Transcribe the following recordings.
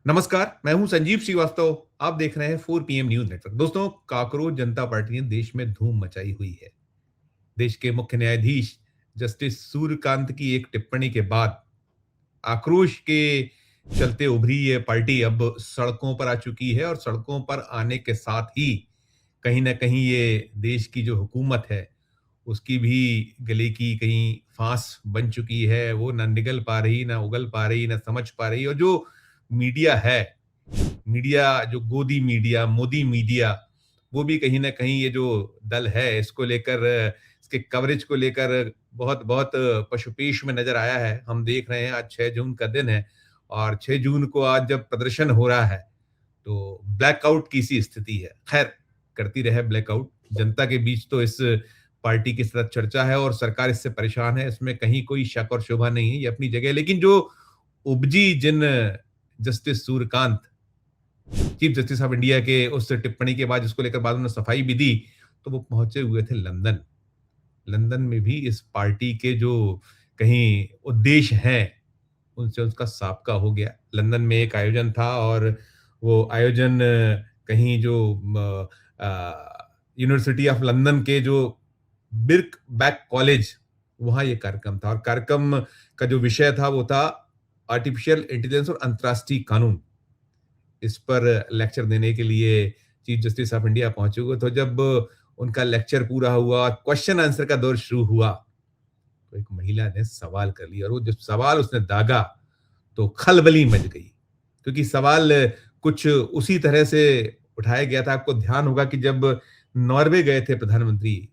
नमस्कार, मैं हूं संजीव श्रीवास्तव। आप देख रहे हैं 4 PM न्यूज नेटवर्क। दोस्तों, काकरोच जनता पार्टी ने देश में धूम मचाई हुई है। देश के मुख्य न्यायाधीश जस्टिस सूर्यकांत की एक टिप्पणी के बाद आक्रोश के चलते उभरी ये पार्टी अब सड़कों पर आ चुकी है और सड़कों पर आने के साथ ही कहीं न कहीं ये देश की जो हुकूमत है, उसकी भी गले की कहीं फांस बन चुकी है। वो ना निगल पा रही, ना उगल पा रही, ना समझ पा रही। और जो मीडिया है, मीडिया जो गोदी मीडिया, मोदी मीडिया, वो भी कहीं न कहीं ये जो दल है, इसको लेकर इसके कवरेज को लेकर बहुत-बहुत पशुपेश में नज़र आया है। हम देख रहे हैं, आज 6 जून का दिन है और 6 जून को आज जब प्रदर्शन हो रहा है, तो ब्लैकआउट की सी स्थिति है। खैर, करती रहे ब्लैकआउट। जनता के बीच तो इस पार्टी की सतत चर्चा है और सरकार इससे परेशान है, इसमें कहीं कोई शक और शुबा नहीं है, ये अपनी जगह है। लेकिन जो उपजी जिन justice Surya Kant, chief justice of India के उस टिप्पणी के बाद जिसको लेकर बाद में उन्होंने सफाई भी दी, तो वो पहुंचे हुए थे लंदन। लंदन में भी इस पार्टी के जो कहीं उद्देश्य हैं, उनसे उसका साबका हो गया। लंदन में एक आयोजन था और वो आयोजन कहीं जो यूनिवर्सिटी ऑफ लंदन के जो बिर्कबैक कॉलेज, वहाँ ये कार्यक्रम था और कार्यक्रम का जो विषय था वो था आर्टिफिशियल इंटेलिजेंस और अंतर्राष्ट्रीय कानून। इस पर लेक्चर देने के लिए चीफ जस्टिस ऑफ इंडिया पहुंचे हुए। तो जब उनका लेक्चर पूरा हुआ, क्वेश्चन आंसर का दौर शुरू हुआ, तो एक महिला ने सवाल कर लिया और वो जब सवाल उसने दागा, तो खलबली मच गई। क्योंकि सवाल कुछ उसी तरह से उठाया गया था। आपको ध्यान होगा कि जब नॉर्वे गए थे प्रधानमंत्री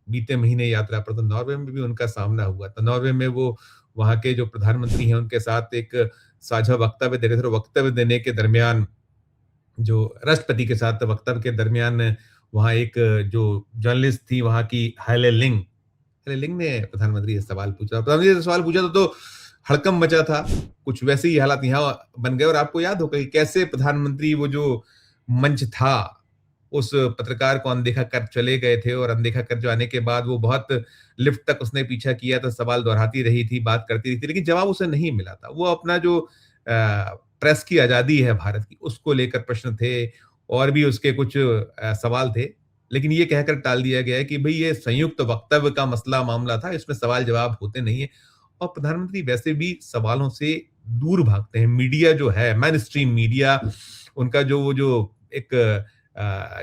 बीते महीने यात्रा पर, तो नॉर्वे में भी उनका सामना हुआ था। नॉर्वे में वो वहाँ के जो प्रधानमंत्री हैं, उनके साथ एक साझा वक्तव्य दे रहे थे और वक्तव्य देने के दरमियान, जो राष्ट्रपति के साथ वक्तव्य के दरमियान, वहाँ एक जो जर्नलिस्ट थी वहाँ की हाइले लिंग, लिंग ने प्रधानमंत्री से सवाल पूछा। प्रधानमंत्री से सवाल पूछा तो हड़कंप मचा था। कुछ वैसे ही हालात यहाँ बन गए और आपको याद होगा कि कैसे प्रधानमंत्री वो जो मंच था, उस पत्रकार को अनदेखा कर चले गए थे और अनदेखा कर जाने के बाद वो बहुत लिफ्ट तक उसने पीछा किया था, सवाल दोहराती रही थी, बात करती रही थी, लेकिन जवाब उसे नहीं मिला था। वो अपना जो प्रेस की आज़ादी है भारत की, उसको लेकर प्रश्न थे और भी उसके कुछ सवाल थे। लेकिन ये कहकर टाल दिया गया है कि भई ये संयुक्त वक्तव्य का मसला मामला था, इसमें सवाल-जवाब होते नहीं है। और प्रधानमंत्री वैसे भी सवालों से दूर भागते हैं। मीडिया जो है, मेन स्ट्रीम मीडिया, उनका जो वो जो एक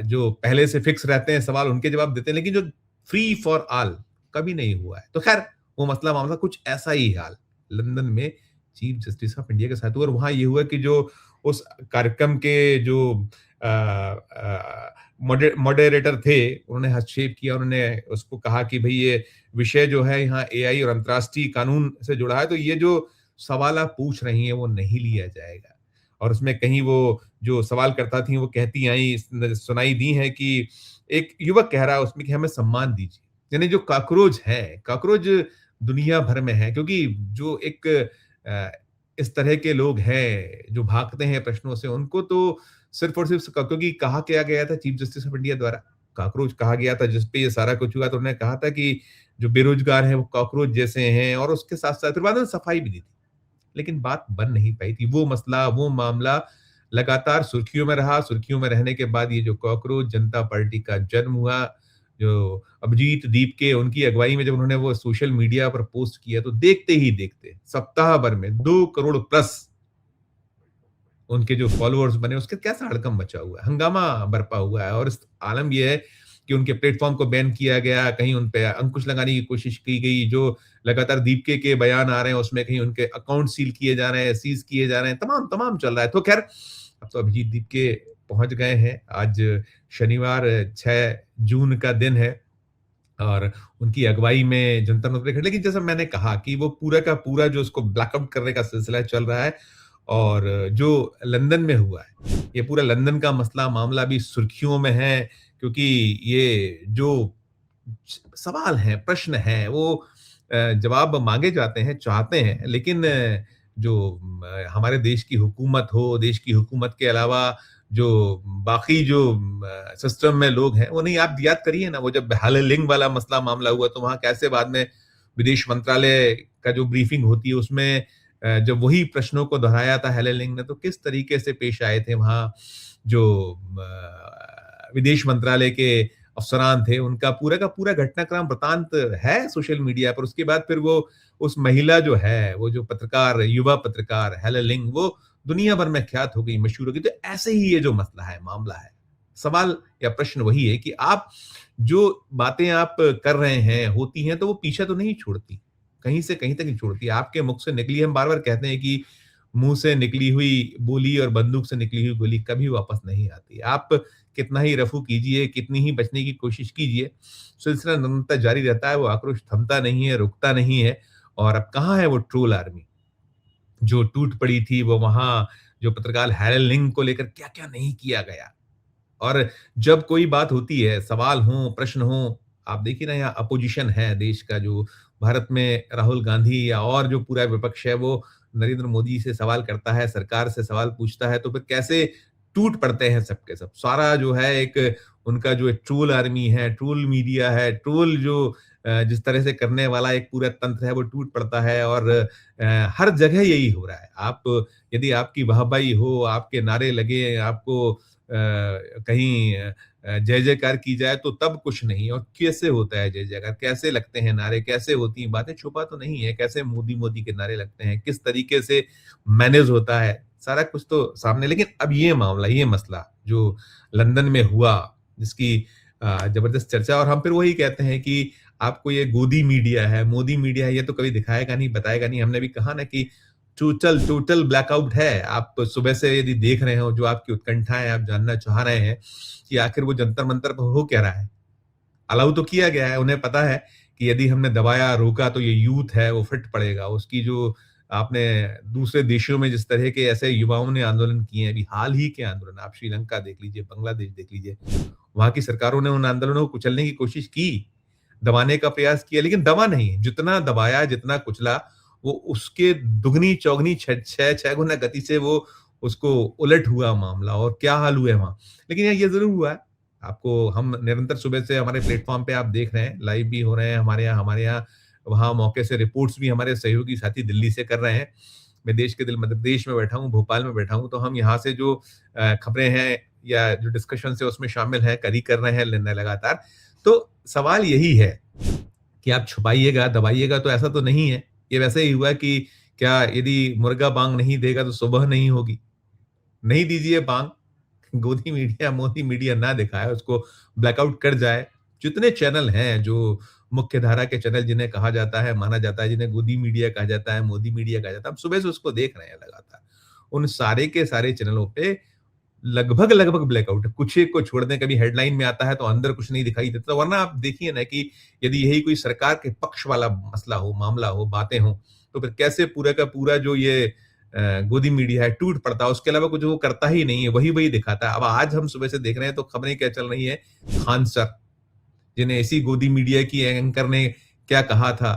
जो पहले से फिक्स रहते हैं सवाल, उनके जवाब देते हैं, लेकिन जो फ्री फॉर ऑल कभी नहीं हुआ है। तो खैर, वो मसला मामला कुछ ऐसा ही हाल लंदन में चीफ जस्टिस ऑफ इंडिया के साथ हुआ और वहाँ ये हुआ कि जो उस कार्यक्रम के जो अ मॉडरेटर थे, उन्होंने हस्तक्षेप किया। उन्होंने उसको कहा कि भई ये विषय जो है यहाँ एआई और अंतर्राष्ट्रीय कानून से जुड़ा है, तो ये जो सवाल आप पूछ रही हैं वो नहीं लिया जाएगा। और उसमें कहीं वो जो सवालकर्ता थीं वो कहती आईं, सुनाई दी हैं कि एक युवक कह रहा है उसमें कि हमें सम्मान दीजिए। यानी जो कॉकरोच हैं, कॉकरोच दुनिया भर में हैं, क्योंकि जो एक अ, इस तरह के लोग हैं जो भागते हैं प्रश्नों से, उनको तो सिर्फ और सिर्फ क्योंकि कहा क्या गया था चीफ जस्टिस ऑफ इंडिया द्वारा, कॉकरोच कहा गया था, जिस पे ये सारा कुछ हुआ। तो उन्होंने कहा था कि जो बेरोजगार हैं वो कॉकरोच जैसे हैं और उसके साथ-साथ फिर बाद में सफाई भी दी थी। लेकिन बात बन नहीं पाई थी। वो मसला, वो मामला लगातार सुर्खियों में रहा। सुर्खियों में रहने के बाद ये जो कॉकरोच जनता पार्टी का जन्म हुआ, जो अभिजीत दीपके, उनकी अगुवाई में जब उन्होंने वो सोशल मीडिया पर पोस्ट किया, तो देखते ही देखते सप्ताह भर में 2 करोड़ प्लस उनके जो फॉलोअर्स बने, उसके कैसा हड़कंप मचा हुआ है, हंगामा बरपा हुआ है। और इस आलम ये है कि उनके प्लेटफ़ॉर्म को बैन किया गया, कहीं उन पे अंकुश लगाने की कोशिश की गई। जो लगातार दीपके के बयान आ रहे हैं, उसमें कहीं उनके अकाउंट सील किए जा रहे हैं, सीज़ किए जा रहे हैं, तमाम चल रहा है। तो ख़ैर, अब तो अभिजीत दीपके पहुँच गए हैं। आज शनिवार 6 जून का दिन है और उनकी अगुवाई में जनता ने उतरे। लेकिन जैसा मैंने कहा कि वो पूरा का पूरा जो उसको ब्लैकआउट करने का सिलसिला चल रहा है और जो लंदन में हुआ है, ये पूरा लंदन का मसला मामला भी सुर्खियों में है, क्योंकि ये जो सवाल हैं, प्रश्न हैं, वो जवाब माँगे जाते हैं, चाहते हैं, लेकिन जो हमारे देश की हुकूमत हो, देश की हुकूमत के अलावा जो बाकी जो सिस्टम में लोग हैं, वो नहीं। आप याद करिए ना, वो जब हालेलिंग वाला मसला मामला हुआ, तो वहाँ कैसे बाद में विदेश मंत्रालय का जो ब्रीफिंग होती है, उसमें जब वही प्रश्नों को दोहराया था हेले लिंग ने, तो किस तरीके से पेश आए थे वहाँ जो विदेश मंत्रालय के अफ़सरान थे, उनका पूरा का पूरा घटनाक्रम वृतांत है सोशल मीडिया पर। उसके बाद फिर वो उस महिला जो है, वो जो पत्रकार, युवा पत्रकार हेले लिंग, वो दुनिया भर में ख्यात हो गई, मशहूर हो गई। तो ऐसे ही ये जो मसला है, मामला है, सवाल या प्रश्न वही है कि आप जो बातें आप कर रहे हैं, होती हैं, तो वो पीछा तो नहीं छोड़ती, कहीं से कहीं तक नहीं छोड़ती। आपके मुख से निकली, हम बार-बार कहते हैं कि मुँह से निकली हुई बोली और बंदूक से निकली हुई गोली कभी वापस नहीं आती। आप कितना ही रफू कीजिए, कितनी ही बचने की कोशिश कीजिए, सिलसिला निरंतर जारी रहता है, वो आक्रोश थमता नहीं है, रुकता नहीं है। और अब कहाँ है वो ट्रोल आर्मी, जो टूट पड़ी थी, वो वहाँ जो पत्रकार हेले लिंग को लेकर क्या-क्या नहीं किया गया। और जब कोई बात होती है, सवाल हों, प्रश्न हों, आप देखिए ना यहाँ अपोज़िशन है देश का, जो भारत में राहुल गांधी या और जो पूरा विपक्ष है, वो नरेंद्र मोदी से सवाल करता है, सरकार से सवाल पूछता है, तो फिर कैसे टूट पड़ते हैं सब के सब। सारा जो है एक उनका जो एक ट्रोल आर्मी है, ट्रोल मीडिया है, ट्रोल जो जिस तरह से करने वाला एक पूरा तंत्र है, वो टूट पड़ता है। और हर जगह यही हो रहा है। आप यदि आपकी वाहवाही हो, आपके नारे लगे, आपको कहीं जय-जयकार की जाए, तो तब कुछ नहीं। और कैसे होता है जय-जयकार? कैसे लगते हैं नारे? कैसे होती हैं बातें? छुपा तो नहीं है। कैसे मोदी, मोदी के नारे लगते हैं? किस तरीके से मैनेज होता है? सारा कुछ तो सामने। लेकिन अब ये मामला, ये मसला जो लंदन में हुआ, जिसकी जबरदस्त चर्चा, और हम फिर वही कहते हैं कि आपको ये गोदी मीडिया है, मोदी मीडिया है, ये तो कभी दिखाएगा नहीं, बताएगा नहीं। हमने भी कहा ना कि टोटल टोटल ब्लैकआउट है। आप सुबह से यदि देख रहे हो, जो आपकी उत्कंठा है, आप जानना चाह रहे हैं कि आखिर वो जंतर-मंतर पर हो क्या रहा है। अलाउ तो किया गया है, उन्हें पता है कि यदि हमने दबाया, रोका, तो ये यूथ है, वो फिट पड़ेगा। उसकी जो आपने दूसरे देशों में जिस तरह के ऐसे युवाओं ने आंदोलन किए हैं, अभी हाल ही के आंदोलन, आप श्रीलंका देख लीजिए, बांग्लादेश देख लीजिए, वहाँ की सरकारों ने उन आंदोलनों को कुचलने की कोशिश की, दबाने का प्रयास किया, लेकिन दबा नहीं। जितना दबाया, जितना कुचला, वो उसके दुगनी, चौगनी, 6 गुना गति से वो उसको उलट हुआ मामला। और क्या हाल हुए वहाँ। लेकिन ये ज़रूर हुआ है, आपको हम निरंतर सुबह से हमारे प्लेटफ़ॉर्म पे आप देख रहे हैं, लाइव भी हो रहे हैं हमारे यहाँ वहाँ मौके से रिपोर्ट्स भी हमारे सहयोगी साथी दिल्ली से कर रहे हैं। मैं देश के दिल मध्य प्रदेश में बैठा हूँ, भोपाल में बैठा हूँ, तो हम यहाँ से जो खबरें हैं या जो डिस्कशंस है उसमें शामिल हैं, कर रहे हैं लगातार। तो सवाल यही है कि आप छुपाइएगा, दबाइएगा, तो ऐसा तो नहीं है। ये वैसे ही हुआ कि क्या यदि मुर्गा बाँग नहीं देगा तो सुबह नहीं होगी। नहीं दीजिए बाँग, गोदी मीडिया, मोदी मीडिया ना दिखाए, उसको ब्लैकआउट कर जाए। जितने चैनल हैं, जो मुख्य धारा के चैनल जिन्हें कहा जाता है, माना जाता है, जिन्हें गोदी मीडिया कहा जाता है, मोदी मीडिया कहा जाता है, हम सुबह से उसको देख रहे हैं लगातार। उन सारे के सारे चैनलों पे लगभग ब्लैकआउट है। कुछ एक को छोड़ दें, कभी हेडलाइन में आता है तो अंदर कुछ नहीं दिखाई देता। वरना आप देखिए ना कि यदि यही कोई सरकार के पक्ष वाला मसला हो, मामला हो, बातें हों, तो फिर कैसे पूरा का पूरा जो ये गोदी मीडिया है टूट पड़ता है। उसके अलावा कुछ वो करता ही नहीं है, वही-वही दिखाता है। अब आज हम सुबह से देख रहे हैं तो खबरें क्या चल रही हैं, खान सर, जिन्हें इसी गोदी मीडिया की एंकर ने क्या कहा था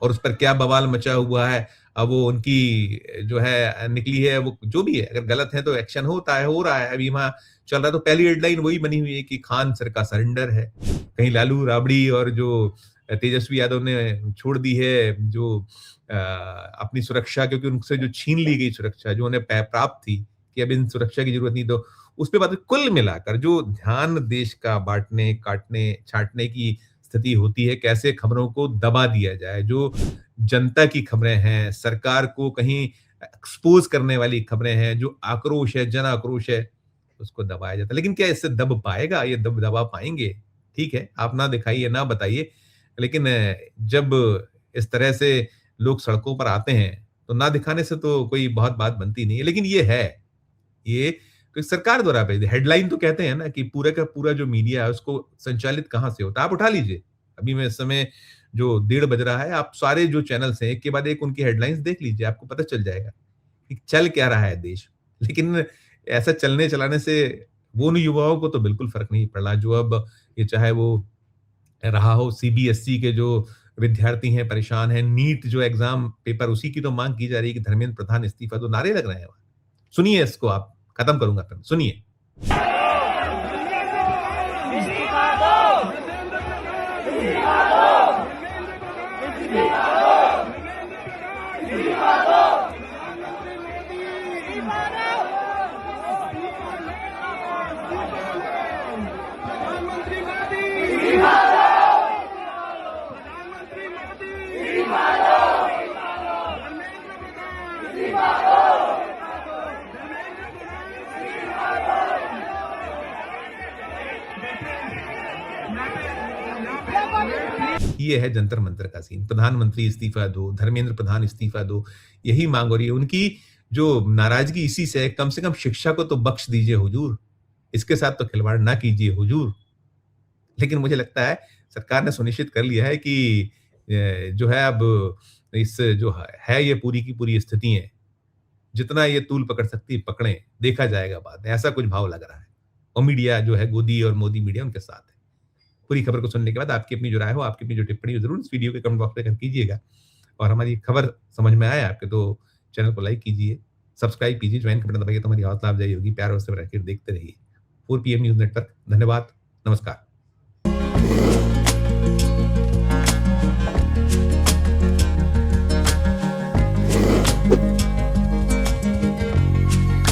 और उस पर क्या बवाल मचा हुआ है। अब वो उनकी जो है निकली है, वो जो भी है, अगर गलत है तो एक्शन होता है, हो रहा है, अभी वहाँ चल रहा है। तो पहली हेडलाइन वही बनी हुई है कि खान सर का सरेंडर है। कहीं लालू राबड़ी और जो तेजस्वी यादव ने छोड़ दी है जो अपनी सुरक्षा, क्योंकि उनसे जो छीन ली गई सुरक्षा, जो उन्हें प्राप्त थी कि अब इन सुरक्षा की जरूरत नहीं, तो उस पे बात है। कुल मिलाकर जो ध्यान देश का बाँटने, काटने, छाँटने की स्थिति होती है, कैसे खबरों को दबा दिया जाए। जो जनता की खबरें हैं, सरकार को कहीं एक्सपोज़ करने वाली खबरें हैं, जो आक्रोश है, जन आक्रोश है, उसको दबाया जाता है। लेकिन क्या इससे दब पाएगा? ये दबा पाएँगे? ठीक है, आप ना दिखाइए, ना बताइए, लेकिन जब इस तरह से लोग सड़कों पर आते हैं, तो ना दिखाने से तो कोई बहुत बात बनती नहीं है। लेकिन ये है, ये तो सरकार द्वारा भेज हेडलाइन तो कहते हैं ना कि पूरा का पूरा जो मीडिया है उसको संचालित कहाँ से होता है। आप उठा लीजिए, अभी मैं इस समय जो 1:30 बज रहा है, आप सारे जो चैनल्स हैं, एक के बाद एक उनकी हेडलाइंस देख लीजिए, आपको पता चल जाएगा कि चल क्या रहा है देश। लेकिन ऐसा चलने-चलाने से वो उन युवाओं को तो बिल्कुल फ़र्क नहीं पड़ रहा, जो अब ये चाहे वो रहा हो सीबीएसई के जो विद्यार्थी हैं, परेशान हैं, नीट जो एग्ज़ाम पेपर, उसी की तो माँग की जा रही है कि धर्मेंद्र प्रधान इस्तीफ़ा दो, नारे लग रहे हैं वहाँ। सुनिए इसको, आप खत्म करूँगा फिर, सुनिए। इस्तीफा दो! इस्तीफा दो! इस्तीफा दो! इस्तीफा दो! ये है जंतर मंतर का सीन। प्रधानमंत्री इस्तीफा दो, धर्मेंद्र प्रधान इस्तीफा दो, यही मांग हो रही है उनकी। जो नाराजगी इसी से है, कम से कम शिक्षा को तो बख्श दीजिए हुजूर, इसके साथ तो खिलवाड़ ना कीजिए हुजूर। लेकिन मुझे लगता है सरकार ने सुनिश्चित कर लिया है कि जो है अब इस जो है ये पूरी की पूरी स्थिति है, जितना ये तूल पकड़ सकती है पकड़ें, देखा जाएगा बाद में, ऐसा कुछ भाव लग रहा है। और मीडिया जो है, गोदी और मोदी मीडिया उनके साथ है। पूरी खबर को सुनने के बाद आपकी अपनी जो राय हो, आपकी अपनी जो टिप्पणी हो, जरूर इस वीडियो के कमेंट बॉक्स में कीजिएगा। और हमारी खबर समझ में आए आपके तो चैनल को लाइक कीजिए, सब्सक्राइब कीजिए, ज्वाइन का बटन दबाइए तो हमारी हौसला अफजाई होगी। प्यार और से देखते रहिए 4 PM न्यूज़ नेटवर्क। धन्यवाद, नमस्कार।